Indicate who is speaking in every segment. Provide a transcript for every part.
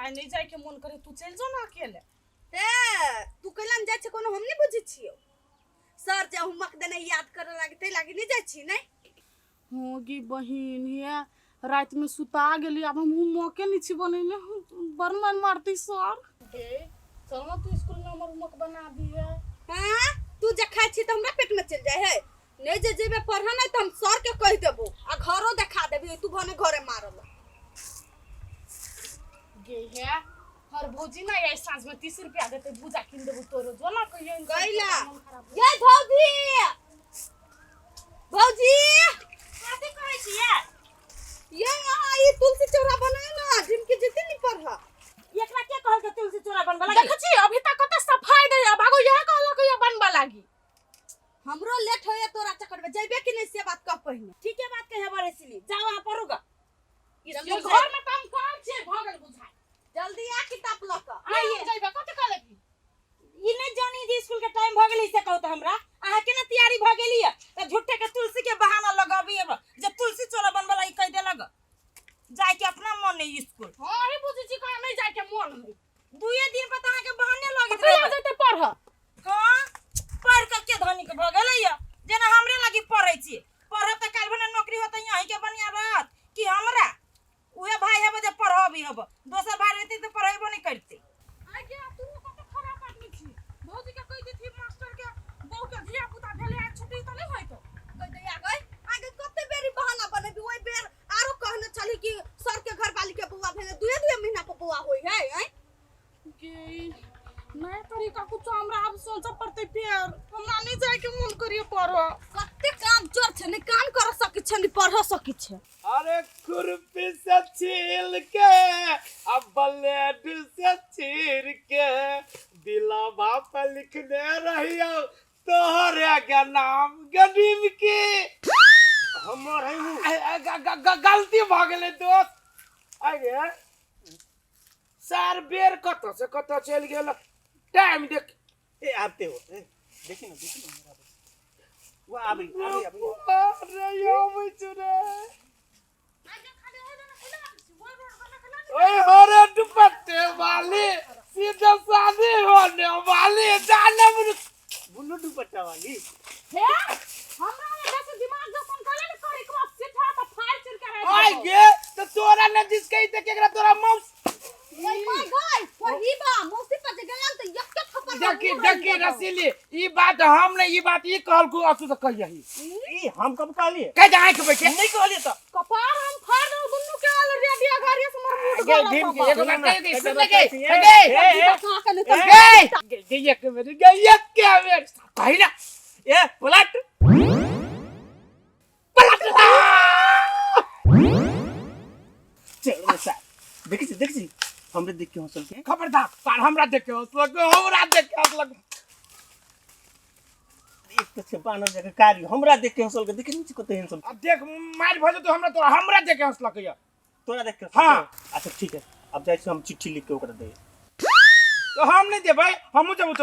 Speaker 1: आइ नहीं जाए के मन करे तू चल जो ना अकेले
Speaker 2: ते तू कइलान जाय छ कोनो हम नहीं बुझी छियो सर जे होमवर्क देने याद करे लागते लागी नहीं जाय छी नहीं
Speaker 1: होगी बहिन ये रात में सुता गेली अब हम मौके नहीं छी बनैले बरमन मारती सर ए चल ना तू स्कूल में हमर होमवर्क बना दिए
Speaker 2: हां तू जे खाय छी त हमरा पेट में चल जाय है नहीं जे जेबे पढ़ा नहीं त हम सर के कह देबो आ घरो दिखा देबी तू भने घरे मारल
Speaker 1: गे है हर भौजी ना ये सांझ में 30 रुपया देते भूजा किन देबो तोरो जो ना कहियो
Speaker 2: गइला ये भौजी भौजी
Speaker 1: कथि कहै छी
Speaker 2: ये यहाँ ये तुलसी चौरा बनाए ना जिनके जितने नहीं पढ़ा
Speaker 1: एकरा के कहल के तुलसी चौरा बनबा लागी देख छी अभी तक कते सफाई दे भागो यह कहला के बनबा लागी
Speaker 2: हमरो लेट होए तोरा चक्कर में जइबे कि नहीं से बात कह पहिने ठीक है बात कहे बारे सिली जा वहां पढ़ोगा
Speaker 1: इस घर में काम काम छे भगल बुझाई
Speaker 2: जल्दी आ किताब ल के
Speaker 1: आइए जइबे कते कहले की
Speaker 2: ई नहीं जानी जे स्कूल के टाइम भ गेली से कहू त हमरा आहा के ना तैयारी भ गेली है त झूठे के तुलसी के बहाना लगाबी है जब तुलसी चौरा बनबा लाई कह दे लग जाय के अपना मन नहीं स्कूल
Speaker 1: हां अरे बुझी छी कहां नहीं जाय के मन है
Speaker 2: दुए दिन पर तहा के बहाने लगित रहे
Speaker 1: जते पढ़
Speaker 2: हां पढ़ के धनी के भ गेलै जेना हमरे लागी पढ़ै छी पढ़ब त काल भने नौकरी होतै यही के बनिया रहत कि हमरा उहे भाई है जे पढ़बी हब दोसर भाई रहते त पढ़ाइबो नहीं करते
Speaker 1: आगे तू कते खराब आदमी छी भौजी के कह देथि मास्टर के बौ के धिया पुता भेले आज छुट्टी त नहीं होय तो
Speaker 2: कह दे आगे कते बेरी बहाना बनेबी ओइ बेर आरो कहने चली कि सर के घर वाली के बुआ भेले दुए महीना पर बुआ होई है हैं
Speaker 1: के नया तरीका कुछ हमरा अब सोचा पड़ते फिर हमरा नहीं जाए के मन करिए पढ़ो
Speaker 2: कते काम चोर छ नहीं काम कर सकै छ नहीं पढ़ सकै छ
Speaker 3: अरे खुरपी से छील के अब ब्लेड से चीर के दिलवा पे लिखने रहियो तोहरे के नाम गरीब के हमर गलती भ गेलै दोस्त अरे सर बेर कत से कत चल गेल टाइम देख
Speaker 4: ए आते हो देखी ना वो अभी
Speaker 3: अरे यो मुचरे ओए होरे दुपट्टे वाली सीधा शादी होने वाली जाने
Speaker 4: बुल्लू दुपट्टा वाली
Speaker 1: हे हमरा ने देख दिमाग जो कम करे न करे के सीधा त फाड़ चिर के रह
Speaker 3: ओए गे तो तोरा ने जिसके ते केकरा तोरा मौस
Speaker 2: ओए माय गॉड वही बा मौसी पर गया त एक के थप्पड़
Speaker 3: देखी रसीली ई बात हम ने ई बात ई कहल को असु से कहियही
Speaker 4: ई हम कब कहली
Speaker 3: कह जाए के बैठे
Speaker 4: नहीं कहली तो
Speaker 1: कपार हम फाड़ दो दुन्नु के ऑलरेडी घरिया से मर मुड़
Speaker 3: गे
Speaker 1: गया
Speaker 3: भीम के एगो बात कह दे सुन लगे गे एक मेरी गे एक के वे कहि ना ए पलट
Speaker 4: चल सर देखी हमरे देख के हंसल के
Speaker 3: खबरदार पर हमरा देख के हंसल के हमरा देख के हंसल
Speaker 4: एक तो छपाना जगह कार्य हमरा देख के हंसल के देखी नहीं कते हंसल
Speaker 3: अब देख मार भजे तो हमरा देख के हंसल के
Speaker 4: तोरा देख के
Speaker 3: हां
Speaker 4: अच्छा ठीक है अब जाय हम चिट्ठी लिख के ओकरा दे
Speaker 3: तो हम नहीं दे भाई हमहु जब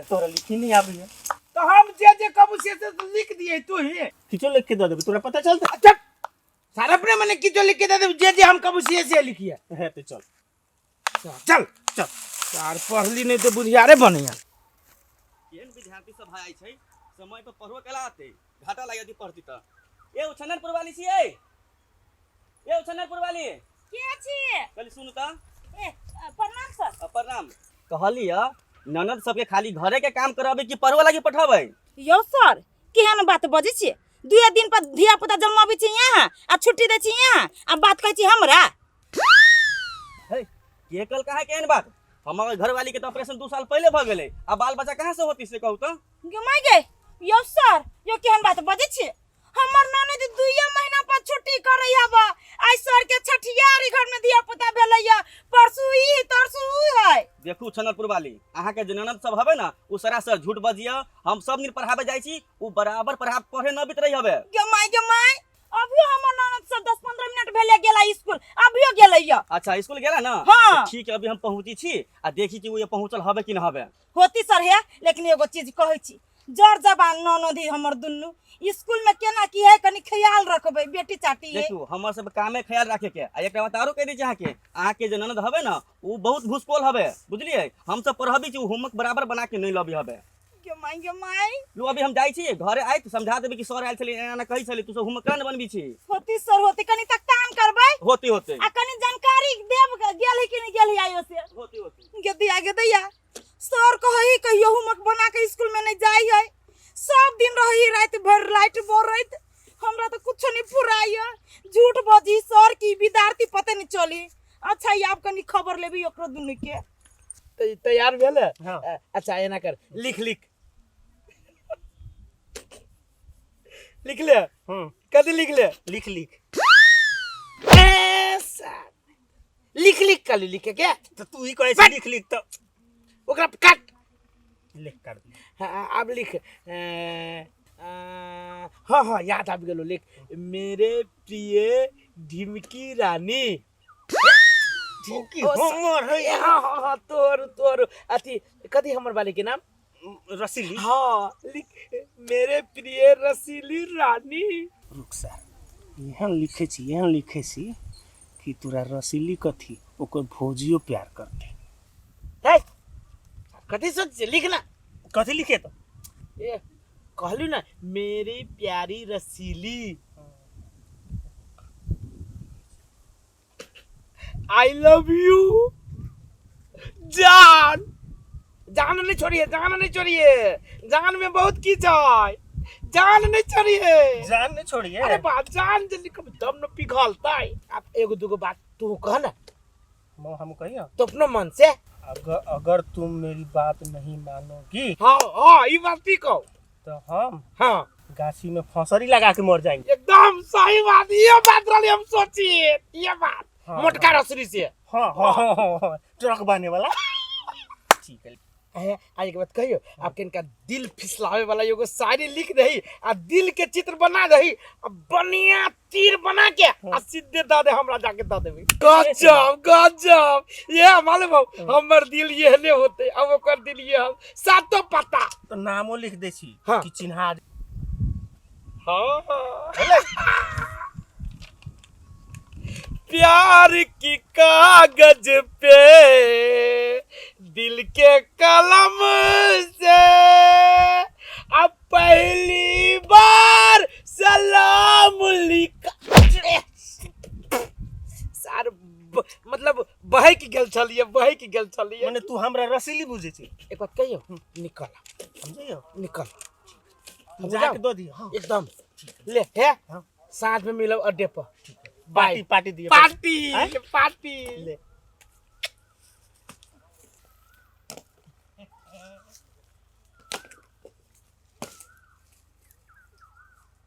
Speaker 3: तोरा
Speaker 4: लिखी नहीं आबी है
Speaker 3: तो हम जे कबू से लिख दिए तू ही
Speaker 4: किछो लिख के दे देबे तोरा पता चलता
Speaker 3: अच्छा सारा अपने मने किछो लिख के दे दे जे हम कबू से लिखिए
Speaker 4: है तो चल
Speaker 3: चल चल यार पढ़ली नहीं तो बुझियारे बनिया
Speaker 5: केहन विद्यार्थी सब आइ छै समय पर पढ़ो केला आते घाटा लाग यदि पढ़ती त ए उछनरपुर वाली छी ए उछनरपुर वाली
Speaker 2: के छी
Speaker 5: कल सुन त
Speaker 2: ए प्रणाम सर
Speaker 5: प्रणाम कहली ननद सबके खाली घरे के काम कराबे कि पढ़वा लागी पठाबे
Speaker 2: यो सर केहन बात बजे छी दुए दिन पर धिया पुता जन्माबे छी यहां आ छुट्टी दे छी यहां आ बात कहै छी हमरा
Speaker 5: हे के कल कहा केहन बात हमारे घर वाली के तो ऑपरेशन 2 साल पहले भ गेले आ बाल बच्चा कहां से होती से कहू त
Speaker 2: गमाई गए यो सर यो केहन बात बजे छी हमर ननद 2 महीना पर छुट्टी करई हबा आई सर के छठियारी घर में धिया पुता भेलैया परसू ई तरसू है
Speaker 5: देखू छनरपुर वाली अहाँ के ननद सब हबे ना उ सरासर झूठ बजिया हम सब दिन पढ़ाबे जाई छी उ बराबर पढ़े न बित रही हबे
Speaker 2: गमाई अभी हमर ननद सब 10-15 मिनट भेले गेला स्कूल अभियो गेलैया
Speaker 5: अच्छा स्कूल गेला ना
Speaker 2: हाँ।
Speaker 5: तो ठीक है अभी हम पहुंची छी आ देखी कि वो ये पहुंचल हबे कि न हबे
Speaker 2: होती सर है लेकिन एगो चीज कहै छी जर जबान ननदी हमर दुन्नु स्कूल में केना की है कनी ख्याल रखबै बेटी चाटी है
Speaker 5: देखू हमर सब कामे ख्याल रखे के आ एकटा बात आरो कह दी अहाँ के जे ननद हबे ना उ बहुत भूसकोल हबे बुझलिए हम सब पढ़बी छी उ होमवर्क बराबर बना के नहीं लबी हबे
Speaker 2: गे माई
Speaker 5: लो अभी हम जाई छी घरे आइ तो समझा देबे कि सर आइल छले एना कहि छले तू सब होमवर्क न बनबी छी
Speaker 2: होती सर होती कनी तक काम करबै
Speaker 5: होते होते
Speaker 2: आ कनी जानकारी देब गेल है कि नहीं गेल है आयो से
Speaker 5: होते होते
Speaker 2: गे दैया सर कहई कहियो होमवर्क बना के स्कूल में नहीं जाई है सब दिन रही रात भर लाइट बरत हमरा तो कुछ नहीं फुराइया झूठ बजी सर की विद्यार्थी पता नहीं चली अच्छा ये आप कनी खबर लेबी ओकरो दुनु के
Speaker 3: तैयार भेल
Speaker 4: हाँ।
Speaker 3: अच्छा एना कर लिख लिख ले कथी लिख ले
Speaker 4: लिख
Speaker 3: लिख काली लिखे क्या
Speaker 4: तो तू ही कहे लिख तो
Speaker 3: ओकरा काट
Speaker 4: लिख कर दी
Speaker 3: हाँ, अब लिख हाँ याद आ गेलो लिख मेरे प्रिय ढिमकी रानी
Speaker 4: ढिमकी
Speaker 3: ओ,
Speaker 4: हमर है
Speaker 3: हाँ तोर अथी कथी हमर वाले के नाम
Speaker 4: रसीली
Speaker 3: हाँ लिख मेरे प्रिय रसीली रानी
Speaker 4: रुक सर यहाँ लिखे छी कि तोरा रसीली कथी ओकर भौजियो प्यार करते
Speaker 3: है कथी सोच लिखना
Speaker 4: कथी लिखे तो
Speaker 3: ए कहलू ना मेरी प्यारी रसीली आई लव यू जान नहीं छोड़िए जान में बहुत की है जान नहीं छोड़िए अरे बात जान जल्दी कभी दम न पिघलता है आप एगो दूगो बात तू कह ना
Speaker 4: हम कहियो
Speaker 3: तो अपने मन से
Speaker 4: अगर तुम मेरी बात नहीं मानोगी
Speaker 3: हाँ ये बात ठीक हो
Speaker 4: तो हम
Speaker 3: हाँ
Speaker 4: गाछी में फंसरी लगा के मर जाएंगे
Speaker 3: एकदम सही बात ये बात रही हम सोचिए ये बात
Speaker 4: हाँ,
Speaker 3: मोटका रसरी से
Speaker 4: हाँ ट्रक बने वाला ठीक है
Speaker 3: आज के बात कहियो आपके इनका दिल फिसलावे वाला एगो शायरी लिख दही आ दिल के चित्र बना दही आ बढ़िया तीर बना के आ सीधे द दे हमरा जाके द देबे गजब ये मालूम हो हमर दिल येहने होते अब ओकर दिल ये हम सातो पता
Speaker 4: तो नामो लिख दे छी
Speaker 3: हाँ।
Speaker 4: कि चिन्हा
Speaker 3: हाँ प्यार की कागज पे दिल के कलम से अब पहली बार सलाम लिखा सर मतलब बहे की गल छलिए
Speaker 4: माने तू हमरा रसीली बुझे छी
Speaker 3: एक बात कहियो निकल
Speaker 4: समझियो
Speaker 3: निकल
Speaker 4: जाके दो दी हां
Speaker 3: एकदम ले है
Speaker 4: हाँ।
Speaker 3: साथ में मिलो अड्डे पर
Speaker 4: पार्टी दिए
Speaker 3: पार्टी
Speaker 4: ले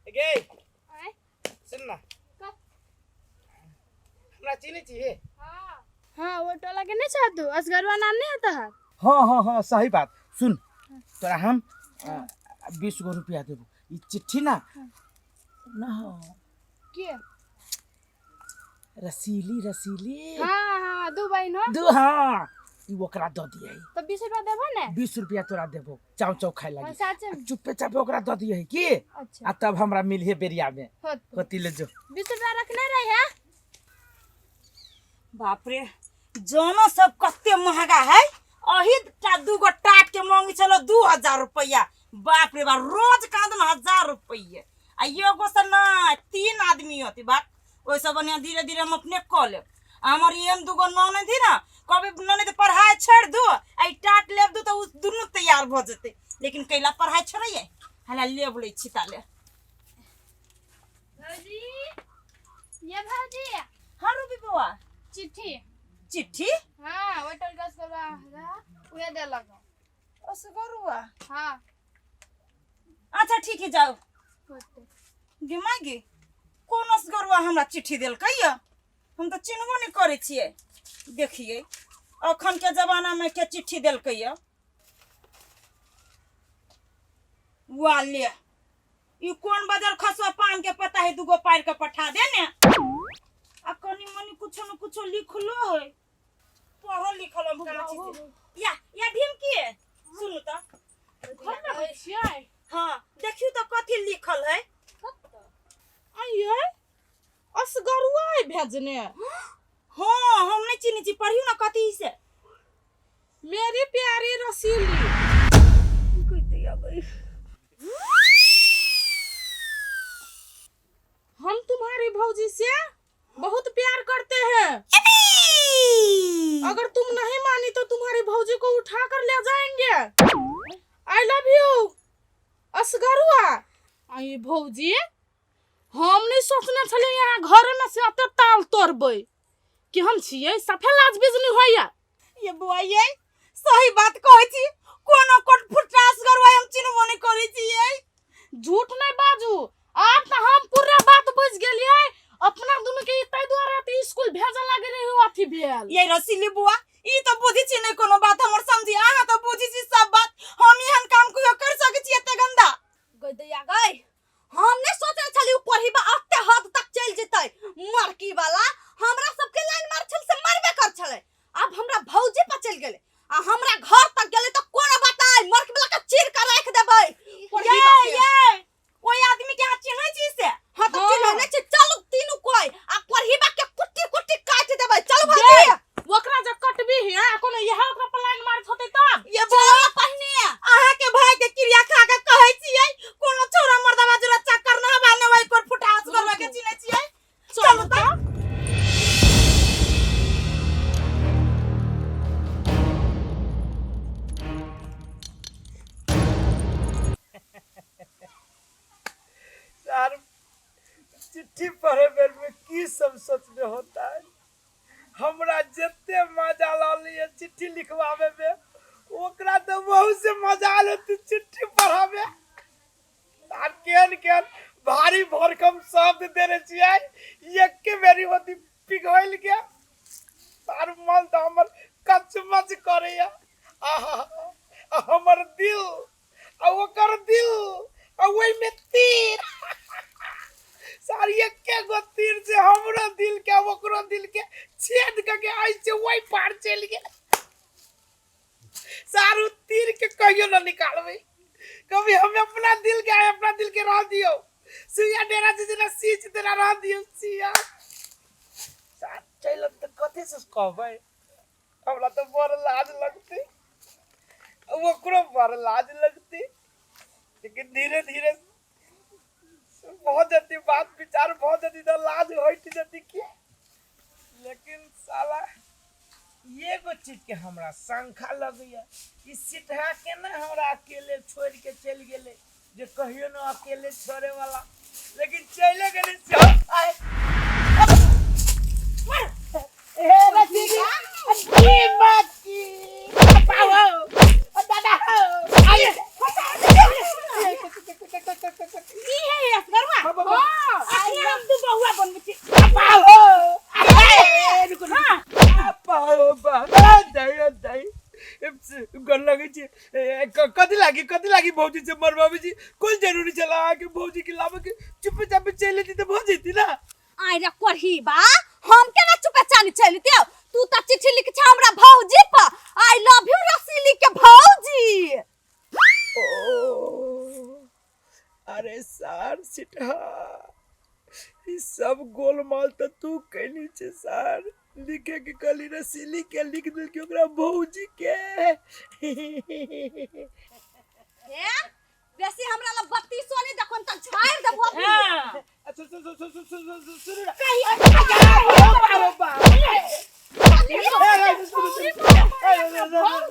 Speaker 3: गे सुन ना हमरा चीनी चाहिए
Speaker 1: हाँ वो टोला के नहीं चाहतू असगरवा नाम नहीं आता है
Speaker 3: हाँ सही बात सुन तोरा हम 20 गो रुपया देबो ई चिट्ठी ना ना
Speaker 1: के
Speaker 3: रसीली
Speaker 1: हाँ दू बहन हो
Speaker 3: दू हाँ ई ओकरा दे दिए
Speaker 1: तो 20 रुपया देबो ने
Speaker 3: 20 रुपया तोरा देबो चाव खाए
Speaker 1: और
Speaker 3: लगी
Speaker 1: साथ में
Speaker 3: चुप्पे चापे ओकरा दे दिए की
Speaker 1: अच्छा
Speaker 3: आ तब हमरा मिलिए बेरिया में
Speaker 1: होत
Speaker 3: होती ले जो
Speaker 1: 20 रुपया रखने रही है
Speaker 2: बाप रे जोनो सब कत्ते महंगा है अही टा दूगो टाट के मांगी चलो 2000 रुपया बाप रे बाप रोज का 1000 रुपये आ एगो से ना 3 आदमी होती बाप ओइसे बढ़िया धीरे धीरे हम अपने क लेब हमर एम दूगो ननद थी ना कभी ननद पढ़ाई छोड़ दू आई टाट लेब दू तो उ दुनु तैयार भ जते लेकिन कैला पढ़ाई छोड़िए हला लेब ले छिताले
Speaker 1: भौजी ये भौजी
Speaker 2: हां रूबी बुआ चिट्ठी
Speaker 1: हाँ वो टोल गस करवा उहे दे लगो
Speaker 2: असगरुआ
Speaker 1: हाँ
Speaker 2: अच्छा ठीक है जाओ
Speaker 1: होते
Speaker 2: गे मागे कौन असगरुआ हमरा चिट्ठी देल कहिया हम तो चिन्हबो नहीं करे छिए देखिए अखन के जमाना में के चिट्ठी देल कहिया वाले ई कौन बाजार खसवा पान के पता है दुगो पार के पठा दे ने आ कनी मनी कुछो न कुछो लिखलो है पढ़ो लिखलो हम करा चीज या ढीम की है सुनु त हाँ देखियो तो कथी लिखल है।
Speaker 1: आइए असगरुआ है भेजने।
Speaker 2: हाँ हम नहीं चिन्ही छी, पढ़ियो ना कथी से।
Speaker 1: मेरी प्यारी रसीली, हम तुम्हारी भौजी से बहुत प्यार करते हैं। अगर तुम नहीं मानी तो तुम्हारी भौजी को उठा कर ले जाएंगे। I love you असगरुआ। आई भौजी, हम नहीं सोचने छले यहाँ घर में से अते ताल तोड़बै कि हम छियै सफे लाज बिजनी होइया।
Speaker 2: ये बुआ ये सही बात कहै छी, कोनो कोट फुटास करवाय हम चिन्हबो नहीं करै छी। ये
Speaker 1: झूठ नहीं बाजू, आप तो हम पूरा बात बुझ गेलिए। अपना दुनु के इतै दुआरे त स्कूल भेजे लागे रही हो अथी भेल।
Speaker 2: ये रसीली बुआ ई तो बुझी छी नहीं कोनो बात हमर समझी, आहा तो बुझी छी सब बात। हम एहन काम कोयो कर सकै छी एते गंदा? गदैया गई हम नहीं सोचे छली ऊपर ही बा अत्ते हद तक चल जेतै मरकी वाला। हमरा सबके लाइन मार छल से मरबे कर छले, अब हमरा भौजी पर चल गेले आ हमरा घर तक गेले तो कोन बताई मरकी वाला के चीर कर रख देबै। ये कोई आदमी के हाथ चिन्है छी से? हां तो चिन्है नहीं छी। चलो तीनू कोई आ परहिबा के कुट्टी कुट्टी काट देबै। चल भौजी
Speaker 1: ओकरा जे कटबी है कोनो यह ओकरा पर लाइन मार होतै तब।
Speaker 2: ये बोला पहिने आहा के भाई के क्रिया खा के कहै छियै कोनो छोरा मर्दवा जरा चक्कर ना बाने वही कोट फुटास करवा के चिन्है छियै। चलो त
Speaker 3: यार चिट्ठी पढ़े बेर में की सब सोचने होता है। हमरा जत्ते मजा लालिए चिट्ठी लिखवावे में, ओकरा तो बहुत से मजा आलो तू चिट्ठी पढ़ावे। यार केन केन भारी भरकम शब्द देने छियै, एक के बेरी होती पिघल के तार मन तो हमर कचमच करैया। आहा हमर दिल आ ओकर दिल आ ओइ में तीर सारी एक गो तीर से हमरो दिल के ओकरो दिल के छेद के आई से वही पार चल गेल। सारू तीर के कहियो ना निकालबै, कभी हम अपना दिल के रह दियो। सुइया डेरा से जना सीच तेरा रह दियो सिया। साथ चल त कथि से कहबै, हमरा तो बड़ लाज लगते, ओकरो बड़ लाज लगते। लेकिन धीरे धीरे बहुत जल्दी बात विचार बहुत जल्दी तो लाज हट जती के। लेकिन साला ये गो चीज के हमरा शंखा लगैया, ई सिटहा के ना हमरा अकेले छोड़ के चल गेले, जे कहियो ना अकेले छोड़े वाला, लेकिन चले गेले से आए ए रसीदी बाकी पाओ दादा आए
Speaker 2: की है असगरवा? हां आखिर हम तू बहुआ बन छी।
Speaker 3: पाओ ए रुको पाओ बा दई दई गल लगे छी। कथी लागी भौजी से मरबाबी जी? कोई जरूरी चला के भौजी के लावे के चुपचाप चले थी तो भौजी थी ना।
Speaker 2: आई रे करही बा हम केना चुपे चानी चलते? तू त चिट्ठी लिख छ हमरा भौजी पर, आई लव यू रसीली के भौजी।
Speaker 3: अरे सार सिटहा ई सब गोलमाल तो तू कहनी छे सार। लिखे के कली रसीली के लिख दिल के ओकरा भौजी के।
Speaker 2: ए बेसी हमरा ल 32 सोनी देखन त झाड़ देबो। हां
Speaker 3: सुन
Speaker 2: कही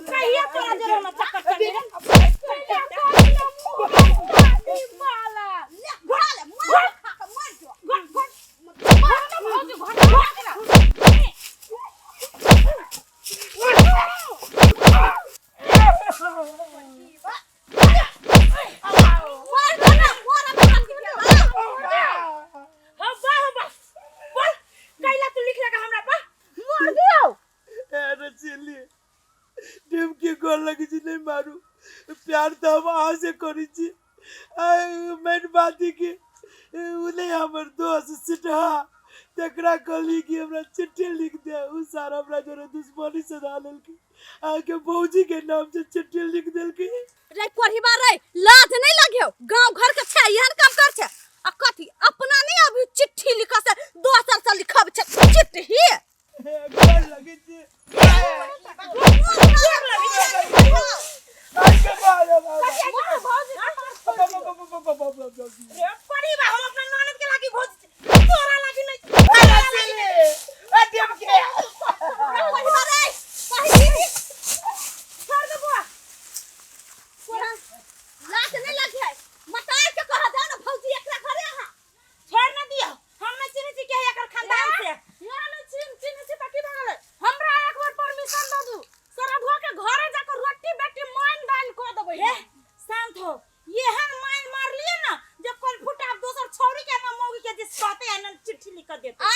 Speaker 2: कहिए तोरा जरा न चक्कर चली रे माला ले घोड़ा ले खा के मर जो
Speaker 3: मारू प्यार तो हम अहाँ से करी मेन बात है कि उन्हें हमर दोस्त सिटहा तेकरा कहली कि हमरा चिट्ठी लिख दे उ सारा हमरा जोरे दुश्मनी से डालल के आके भौजी के नाम से चिट्ठी लिख देल के
Speaker 6: रे कोढ़ीबा रे लाज नहीं लगे गांव घर के छै एहन काम कर छै आ कथी अपना नहीं अभी चिट्ठी लिख से दोसर से लिखब छै चिट्ठी
Speaker 3: घर लगे छे आके बाबा
Speaker 2: रे पड़ी बा हम अपना ननद के लागी भौज तोरा लागी नहीं
Speaker 3: अटेम के
Speaker 6: कोढ़ीबा रे कही छोड़ दे बुआ पूरा लाज नहीं लगे मतार के कह दे ना भौजी एकरा घरे आ
Speaker 2: छोड़ न दियो हम नहीं चिन्ह के एकर खानदान से
Speaker 1: यहाँ नहीं चिन्ह से बाकी भगल हमरा एक बार परमिशन दे दू सरधुआ के घरे जाकर रोटी बेटी मान दान कर देबै
Speaker 2: ए शांत हो ये हम मार लिए ना जब कल फुटा दोसर छौरी के ना मौगी के जिस कहते हैं ना चिट्ठी लिख के देते